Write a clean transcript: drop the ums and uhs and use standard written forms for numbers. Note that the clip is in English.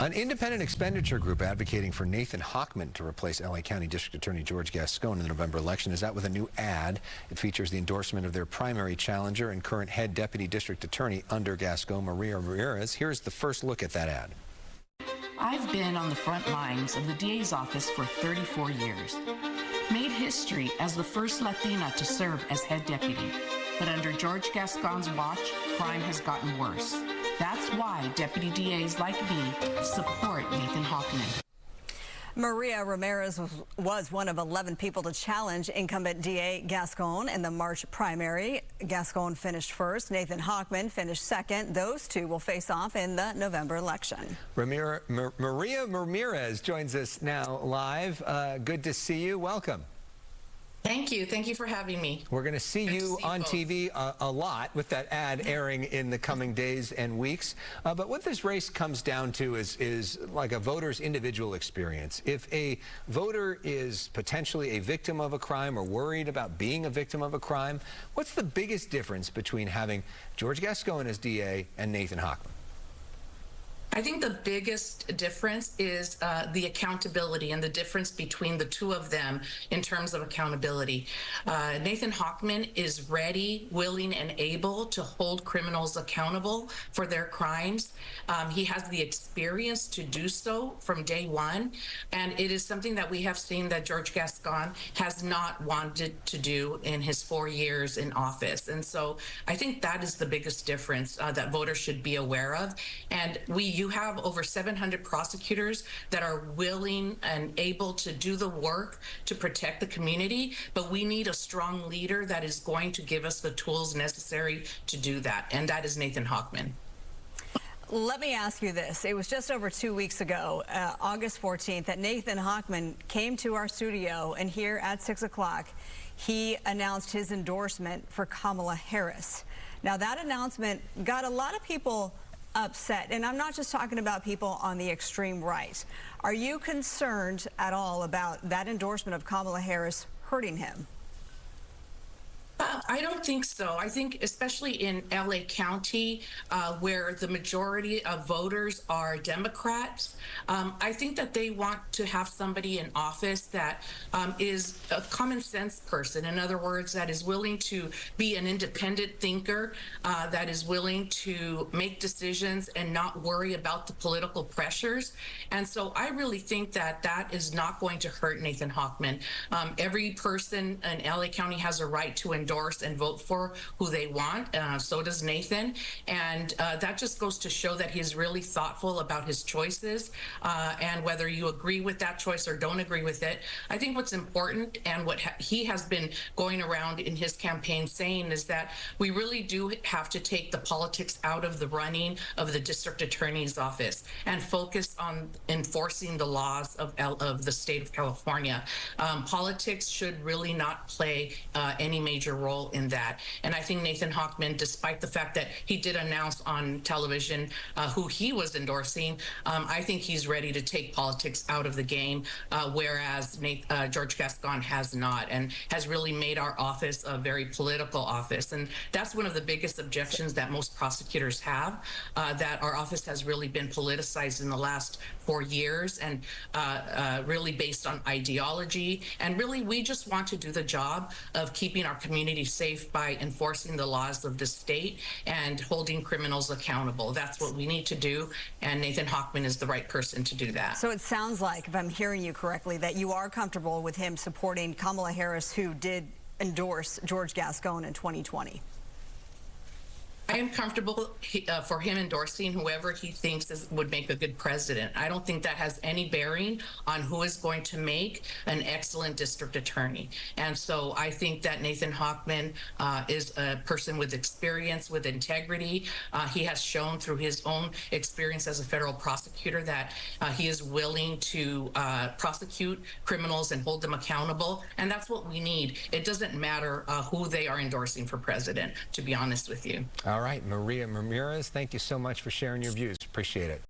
An independent expenditure group advocating for Nathan Hochman to replace LA County District Attorney George Gascón in the November election is out with a new ad. It features the endorsement of their primary challenger and current head deputy district attorney under Gascón, Ramirez. Here's the first look at that ad. I've been on the front lines of the DA's office for 34 years. Made history as the first Latina to serve as head deputy. But under George Gascón's watch, crime has gotten worse. That's why deputy DAs like me support Nathan Hochman. Ramirez was one of 11 people to challenge incumbent DA Gascón in the March primary. Gascón finished first. Nathan Hochman finished second. Those two will face off in the November election. Maria Ramirez joins us now live. Good to see you. Welcome. Thank you. Thank you for having me. We're going to see you on TV a lot with that ad airing in the coming days and weeks. But what this race comes down to is like a voter's individual experience. If a voter is potentially a victim of a crime or worried about being a victim of a crime, what's the biggest difference between having George Gascón as DA and Nathan Hochman? I think the biggest difference is the accountability and the difference between the two of them in terms of accountability. Nathan Hochman is ready, willing, and able to hold criminals accountable for their crimes. He has the experience to do so from day one, and it is something that we have seen that George Gascón has not wanted to do in his 4 years in office. And so I think that is the biggest difference that voters should be aware of. And you have over 700 prosecutors that are willing and able to do the work to protect the community, but we need a strong leader that is going to give us the tools necessary to do that, and that is Nathan Hochman. Let me ask you this. It was just over 2 weeks ago, August 14th, that Nathan Hochman came to our studio, and here at 6 o'clock, he announced his endorsement for Kamala Harris. Now, that announcement got a lot of people upset, and I'm not just talking about people on the extreme right. Are you concerned at all about that endorsement of Kamala Harris hurting him? I don't think so. I think especially in LA County, where the majority of voters are Democrats, I think that they want to have somebody in office that is a common sense person. In other words, that is willing to be an independent thinker, that is willing to make decisions and not worry about the political pressures. And so I really think that that is not going to hurt Nathan Hochman. Every person in LA County has a right to endorse and vote for who they want. So does Nathan. And that just goes to show that he's really thoughtful about his choices. And whether you agree with that choice or don't agree with it, I think what's important and what he has been going around in his campaign saying is that we really do have to take the politics out of the running of the district attorney's office and focus on enforcing the laws of the state of California. Politics should really not play any major role in that. And I think Nathan Hochman, despite the fact that he did announce on television who he was endorsing, I think he's ready to take politics out of the game, whereas George Gascón has not, and has really made our office a very political office. And that's one of the biggest objections that most prosecutors have, that our office has really been politicized in the last 4 years, and really based on ideology. And really, we just want to do the job of keeping our community safe by enforcing the laws of the state and holding criminals accountable. That's what we need to do, and Nathan Hochman is the right person to do that. So it sounds like, if I'm hearing you correctly, that you are comfortable with him supporting Kamala Harris, who did endorse George Gascón in 2020. I am comfortable for him endorsing whoever he thinks would make a good president. I don't think that has any bearing on who is going to make an excellent district attorney. And so I think that Nathan Hochman is a person with experience, with integrity. He has shown through his own experience as a federal prosecutor that he is willing to prosecute criminals and hold them accountable. And that's what we need. It doesn't matter who they are endorsing for president, to be honest with you. All right, Maria Ramirez, thank you so much for sharing your views. Appreciate it.